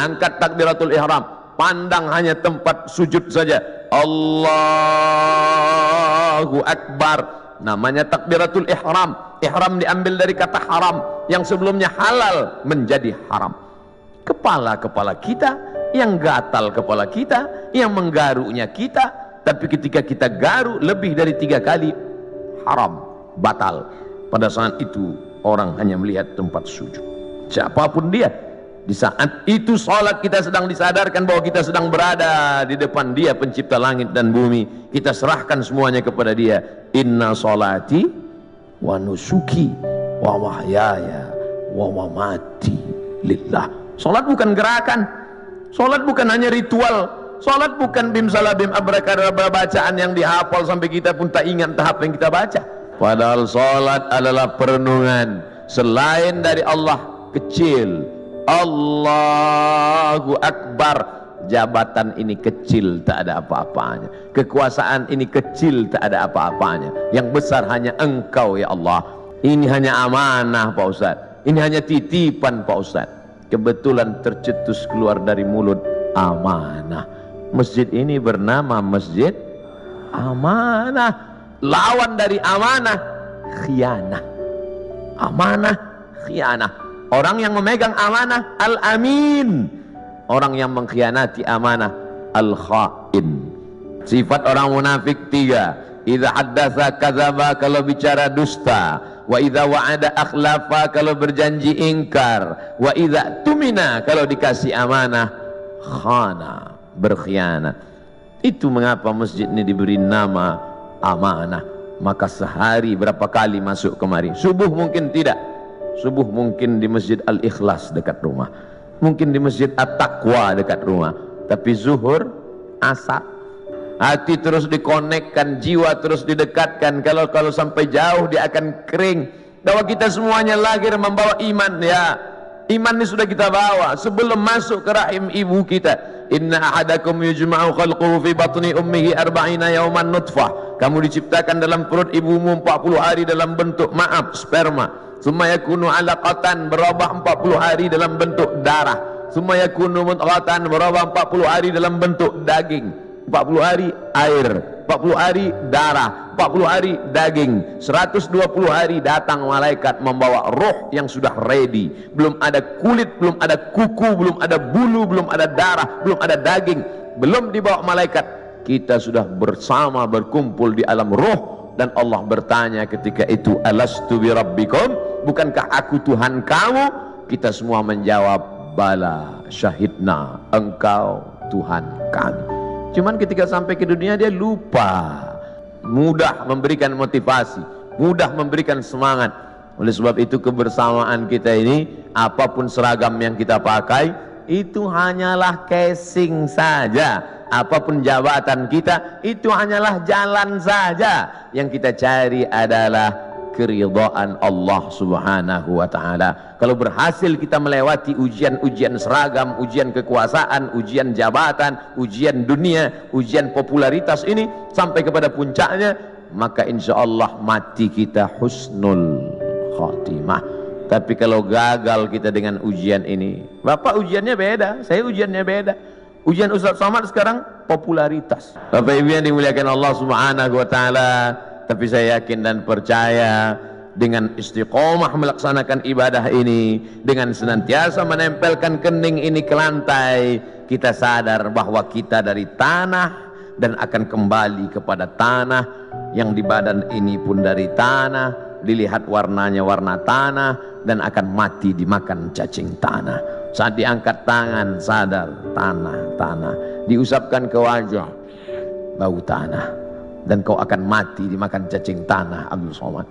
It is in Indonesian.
Angkat takbiratul ihram, pandang hanya tempat sujud saja. Allahu Akbar, namanya takbiratul ihram. Ihram diambil dari kata haram, yang sebelumnya halal menjadi haram. Kepala-kepala kita, yang gatal kepala kita, yang menggarunya kita, tapi ketika kita garu lebih dari 3 kali, haram, batal. Pada saat itu orang hanya melihat tempat sujud, siapapun dia. Di saat itu salat kita sedang disadarkan bahwa kita sedang berada di depan Dia pencipta langit dan bumi. Kita serahkan semuanya kepada Dia. Inna salati wa nusuki wa mahyaya wa mamati lillah. Salat bukan gerakan, salat bukan hanya ritual, salat bukan bim salabim abrakadabra bacaan yang dihafal sampai kita pun tak ingat tahap yang kita baca. Padahal salat adalah perenungan. Selain dari Allah kecil. Allahu Akbar, jabatan ini kecil, tak ada apa-apanya. Kekuasaan ini kecil, tak ada apa-apanya. Yang besar hanya Engkau ya Allah. Ini hanya amanah Pak Ustaz, ini hanya titipan Pak Ustaz. Kebetulan tercetus keluar dari mulut amanah. Masjid ini bernama Masjid Amanah. Lawan dari amanah, khianah. Amanah, khianah. Orang yang memegang amanah al-amin, orang yang mengkhianati amanah al-khain. Sifat orang munafik 3. Idza haddatsa kadzaba, kalau bicara dusta. Wa idza wa'ada akhlafa, kalau berjanji ingkar. Wa idza tumina, kalau dikasih amanah khana, berkhianat. Itu mengapa masjid ini diberi nama amanah. Maka sehari berapa kali masuk kemari? Subuh mungkin tidak, subuh mungkin di Masjid Al-Ikhlas dekat rumah, mungkin di Masjid At-Taqwa dekat rumah, tapi zuhur, asar, hati terus dikonekkan, jiwa terus didekatkan. Kalau sampai jauh dia akan kering. Bahwa kita semuanya lahir membawa iman, ya, iman ini sudah kita bawa sebelum masuk ke rahim ibu kita. Inna ahadakum yujma'u khalquhu fi batni ummihi 40 yawman nutfah. Kamu diciptakan dalam perut ibumu 40 hari dalam bentuk sperma. Summa yakunu alaqatan, berubah 40 hari dalam bentuk darah. Summa yakunu mudghatan, berubah 40 hari dalam bentuk daging. 40 hari air, 40 hari darah, 40 hari daging, 120 hari datang malaikat membawa roh yang sudah ready. Belum ada kulit, belum ada kuku, belum ada bulu, belum ada darah, belum ada daging, belum dibawa malaikat. Kita sudah bersama berkumpul di alam roh. Dan Allah bertanya ketika itu, alastu bi rabbikum, bukankah aku Tuhan kamu? Kita semua menjawab, bala syahidna, engkau Tuhan kami. Cuman ketika sampai ke dunia dia lupa. Mudah memberikan motivasi, mudah memberikan semangat. Oleh sebab itu kebersamaan kita ini, apapun seragam yang kita pakai, itu hanyalah casing saja. Apapun jabatan kita, itu hanyalah jalan saja. Yang kita cari adalah keridhaan Allah subhanahu wa ta'ala. Kalau berhasil kita melewati ujian-ujian seragam, ujian kekuasaan, ujian jabatan, ujian dunia, ujian popularitas ini sampai kepada puncaknya, maka insya Allah mati kita husnul khatimah. Tapi kalau gagal kita dengan ujian ini, Bapak ujiannya beda, saya ujiannya beda. Ujian Ustaz Somad sekarang popularitas. Bapak Ibu yang dimuliakan Allah subhanahu wa ta'ala, tapi saya yakin dan percaya dengan istiqomah melaksanakan ibadah ini, dengan senantiasa menempelkan kening ini ke lantai, kita sadar bahwa kita dari tanah dan akan kembali kepada tanah. Yang di badan ini pun dari tanah, dilihat warnanya warna tanah, dan akan mati dimakan cacing tanah. Saat diangkat tangan sadar tanah, diusapkan ke wajah bau tanah, dan kau akan mati dimakan cacing tanah. Abdul Somad.